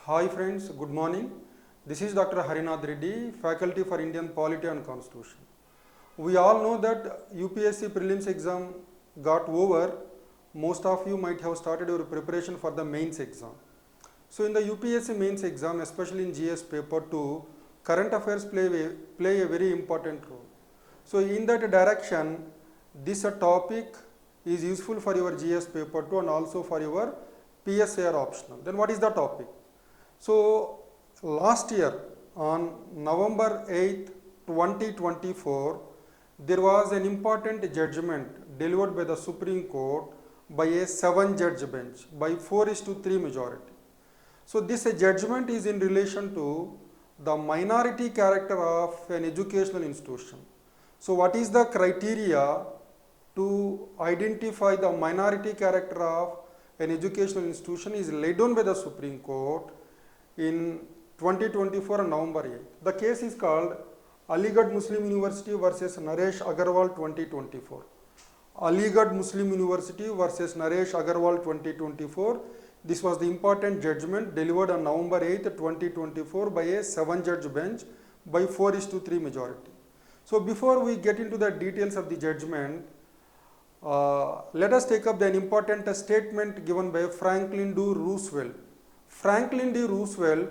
Hi friends, good morning. This is Dr. Harinath Reddy, Faculty for Indian Polity and Constitution. We all know that UPSC prelims exam got over. Most of you might have started your preparation for the mains exam. So in the UPSC mains exam, especially in GS paper 2, current affairs play a very important role. So in that direction, this topic is useful for your GS paper 2 and also for your PSAR optional. Then what is the topic? So last year on November 8th, 2024, there was an important judgment delivered by the Supreme Court by a 7-judge bench by 4:3 majority. So this judgment is in relation to the minority character of an educational institution. So what is the criteria to identify the minority character of an educational institution is laid down by the Supreme Court in 2024 on November 8th. The case is called Aligarh Muslim University versus Naresh Agarwal 2024. Aligarh Muslim University versus Naresh Agarwal 2024. This was the important judgment delivered on November 8th, 2024 by a 7-judge bench by 4:3 majority. So before we get into the details of the judgment, let us take up an important statement given by Franklin D. Roosevelt. Franklin D. Roosevelt,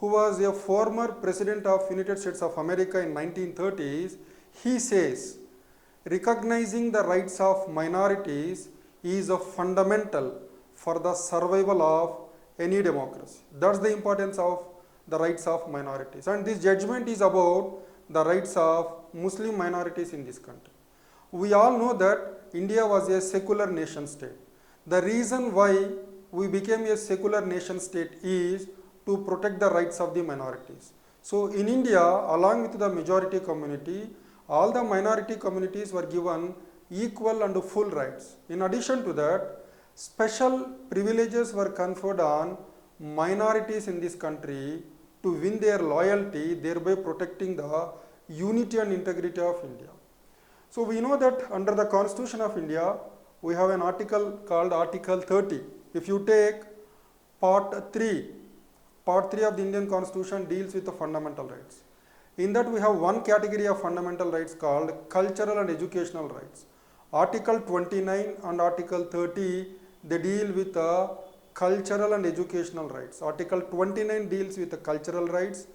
who was a former president of United States of America in 1930s, he says, recognizing the rights of minorities is a fundamental for the survival of any democracy. That's the importance of the rights of minorities. And this judgment is about the rights of Muslim minorities in this country. We all know that India was a secular nation state. The reason why we became a secular nation state is to protect the rights of the minorities. So in India, along with the majority community, all the minority communities were given equal and full rights. In addition to that, special privileges were conferred on minorities in this country to win their loyalty, thereby protecting the unity and integrity of India. So we know that under the Constitution of India, we have an article called Article 30. If you take Part 3 of the Indian Constitution deals with the fundamental rights. In that we have one category of fundamental rights called cultural and educational rights. Article 29 and Article 30, they deal with the cultural and educational rights. Article 29 deals with the cultural rights.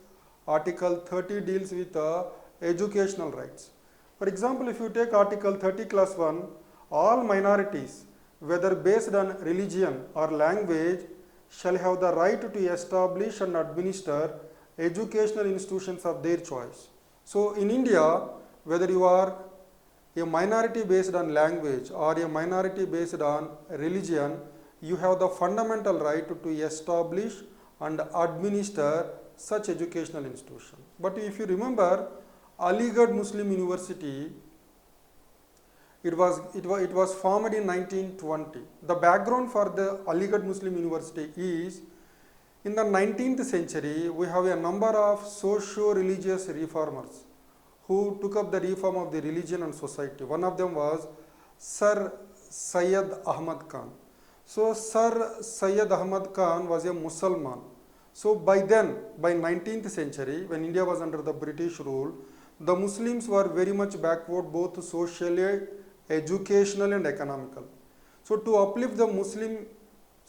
Article 30 deals with the educational rights. For example, if you take Article 30 Clause 1, all minorities, whether based on religion or language, shall have the right to establish and administer educational institutions of their choice. So in India, whether you are a minority based on language or a minority based on religion, you have the fundamental right to establish and administer such educational institution. But if you remember, Aligarh Muslim University, it was formed in 1920. The background for the Aligarh Muslim University is, in the 19th century, we have a number of socio-religious reformers who took up the reform of the religion and society. One of them was Sir Syed Ahmad Khan. So Sir Syed Ahmad Khan was a Muslim. So by then, by 19th century, when India was under the British rule, the Muslims were very much backward both socially, educational and economical. So to uplift the Muslims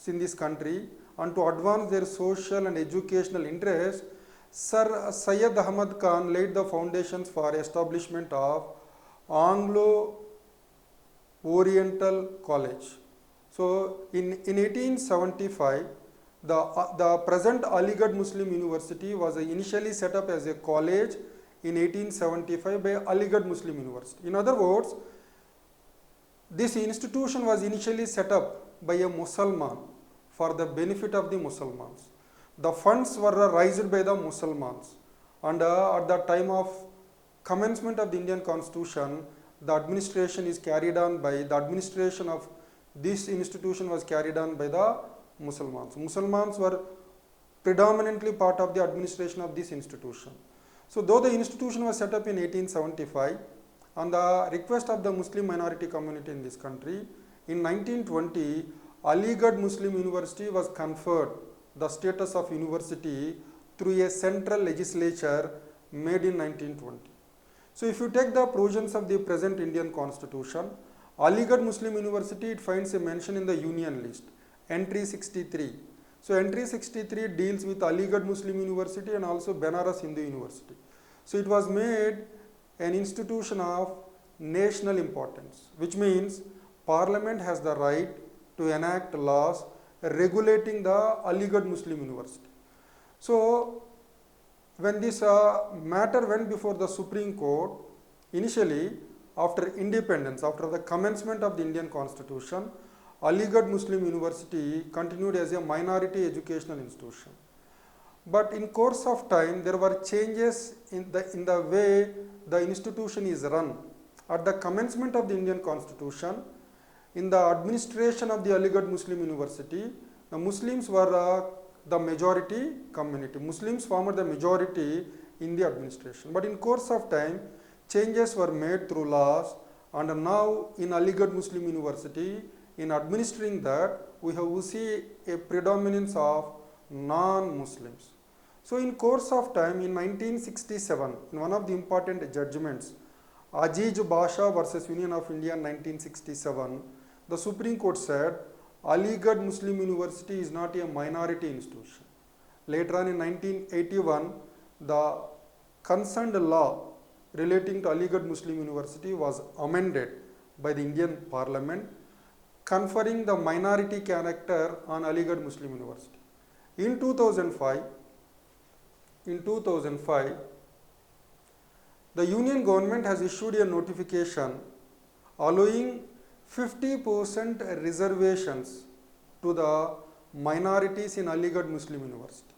in this country and to advance their social and educational interests, Sir Syed Ahmad Khan laid the foundations for establishment of Anglo-Oriental College. So in 1875, the present Aligarh Muslim University was initially set up as a college in 1875 by Aligarh Muslim University. In other words, this institution was initially set up by a Mussalman for the benefit of the Muslims. The funds were raised by the Muslims, and at the time of commencement of the Indian Constitution, the administration of this institution was carried on by the Muslims. Muslims were predominantly part of the administration of this institution. So though the institution was set up in 1875, on the request of the Muslim minority community in this country, in 1920, Aligarh Muslim University was conferred the status of university through a central legislature made in 1920. So if you take the provisions of the present Indian constitution, Aligarh Muslim University, it finds a mention in the union list, entry 63. So entry 63 deals with Aligarh Muslim University and also Benares Hindu University. So it was made an institution of national importance, which means Parliament has the right to enact laws regulating the Aligarh Muslim University. So when this matter went before the Supreme Court, initially after independence, after the commencement of the Indian Constitution, Aligarh Muslim University continued as a minority educational institution. But in course of time, there were changes in the way the institution is run. At the commencement of the Indian Constitution, in the administration of the Aligarh Muslim University, the Muslims were the majority community. Muslims formed the majority in the administration. But in course of time, changes were made through laws, and now in Aligarh Muslim University, in administering that, we see a predominance of non-Muslims. So in course of time, in 1967, in one of the important judgments, Aziz Basha versus Union of India 1967, the Supreme Court said Aligarh Muslim University is not a minority institution. Later on in 1981, the concerned law relating to Aligarh Muslim University was amended by the Indian Parliament, conferring the minority character on Aligarh Muslim University. In 2005, the Union government has issued a notification allowing 50% reservations to the minorities in Aligarh Muslim University.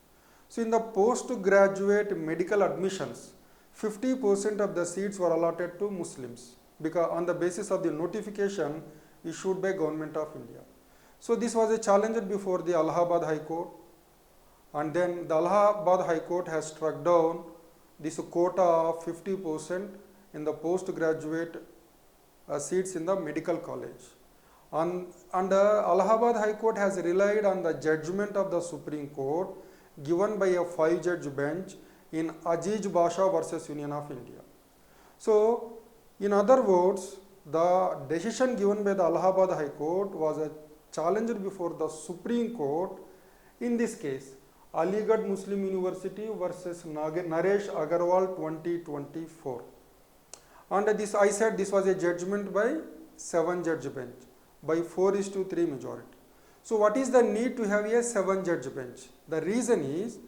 So in the postgraduate medical admissions, 50% of the seats were allotted to Muslims because on the basis of the notification issued by Government of India. So this was a challenge before the Allahabad High Court, and then the Allahabad High Court has struck down this quota of 50% in the postgraduate seats in the medical college. And Allahabad High Court has relied on the judgment of the Supreme Court given by a 5-judge bench in Aziz Basha versus Union of India. So in other words, the decision given by the Allahabad High Court was a challenge before the Supreme Court. In this case, Aligarh Muslim University versus Naresh Agarwal 2024. And this, I said this was a judgment by 7-judge bench by 4:3 majority. So what is the need to have a 7-judge bench? The reason is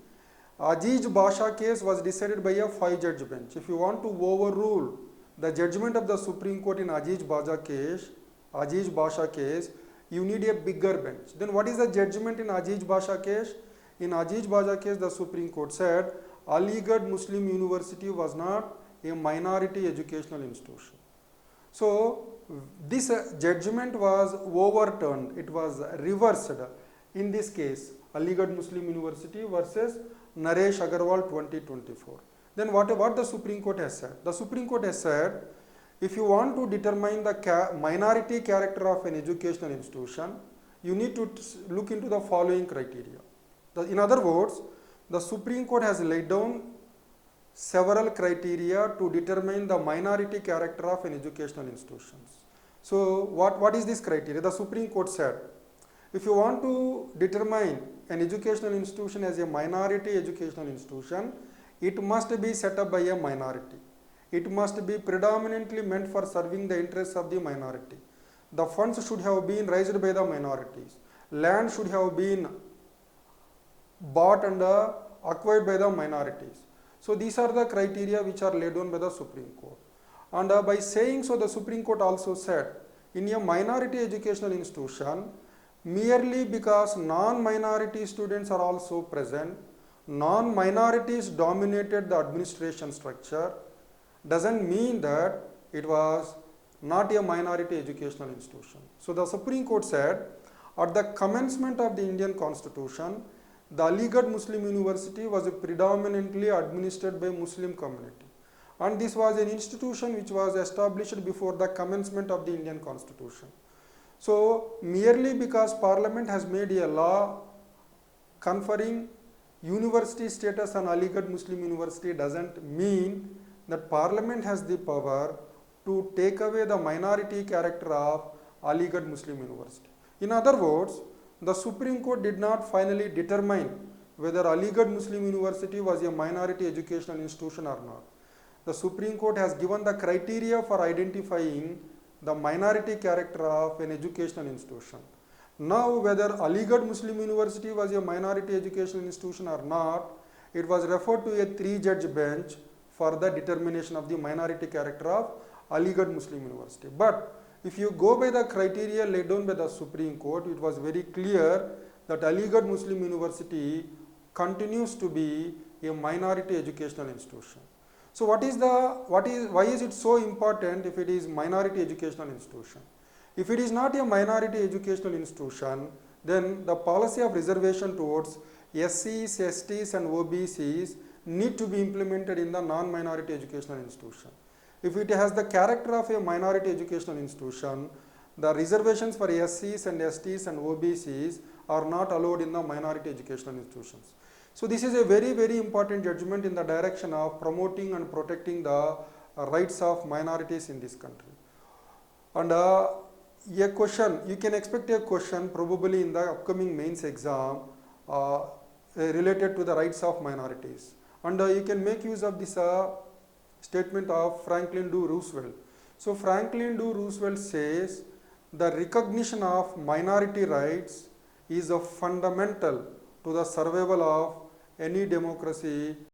Aziz Basha case was decided by a 5-judge bench. If you want to overrule the judgment of the Supreme Court in Aziz Basha case, you need a bigger bench. Then what is the judgment in Aziz Basha case? In Aziz Basha case, the Supreme Court said Aligarh Muslim University was not a minority educational institution. So this judgment was overturned, it was reversed in this case, Aligarh Muslim University versus Naresh Agarwal 2024. Then what the Supreme Court has said? The Supreme Court has said, if you want to determine the minority character of an educational institution, you need to look into the following criteria. In other words, the Supreme Court has laid down several criteria to determine the minority character of an educational institution. So what is this criteria? The Supreme Court said, if you want to determine an educational institution as a minority educational institution, it must be set up by a minority. It must be predominantly meant for serving the interests of the minority. The funds should have been raised by the minorities. Land should have been bought and acquired by the minorities. So these are the criteria which are laid down by the Supreme Court. And by saying so, the Supreme Court also said, in a minority educational institution, merely because non-minority students are also present, non-minorities dominated the administration structure, doesn't mean that it was not a minority educational institution. So the Supreme Court said, at the commencement of the Indian Constitution, the Aligarh Muslim University was predominantly administered by Muslim community, and this was an institution which was established before the commencement of the Indian Constitution. So merely because Parliament has made a law conferring university status on Aligarh Muslim University doesn't mean that Parliament has the power to take away the minority character of Aligarh Muslim University. In other words, the Supreme Court did not finally determine whether Aligarh Muslim University was a minority educational institution or not. The Supreme Court has given the criteria for identifying the minority character of an educational institution. Now, whether Aligarh Muslim University was a minority educational institution or not, it was referred to a 3-judge bench for the determination of the minority character of Aligarh Muslim University. But if you go by the criteria laid down by the Supreme Court, it was very clear that Aligarh Muslim University continues to be a minority educational institution. So why is it so important if it is minority educational institution? If it is not a minority educational institution, then the policy of reservation towards SCs, STs and OBCs need to be implemented in the non-minority educational institution. If it has the character of a minority educational institution, the reservations for SCs and STs and OBCs are not allowed in the minority educational institutions. So this is a very, very important judgment in the direction of promoting and protecting the rights of minorities in this country. And a question, you can expect a question probably in the upcoming mains exam related to the rights of minorities. And you can make use of this statement of Franklin D. Roosevelt. So Franklin D. Roosevelt says the recognition of minority rights is a fundamental to the survival of any democracy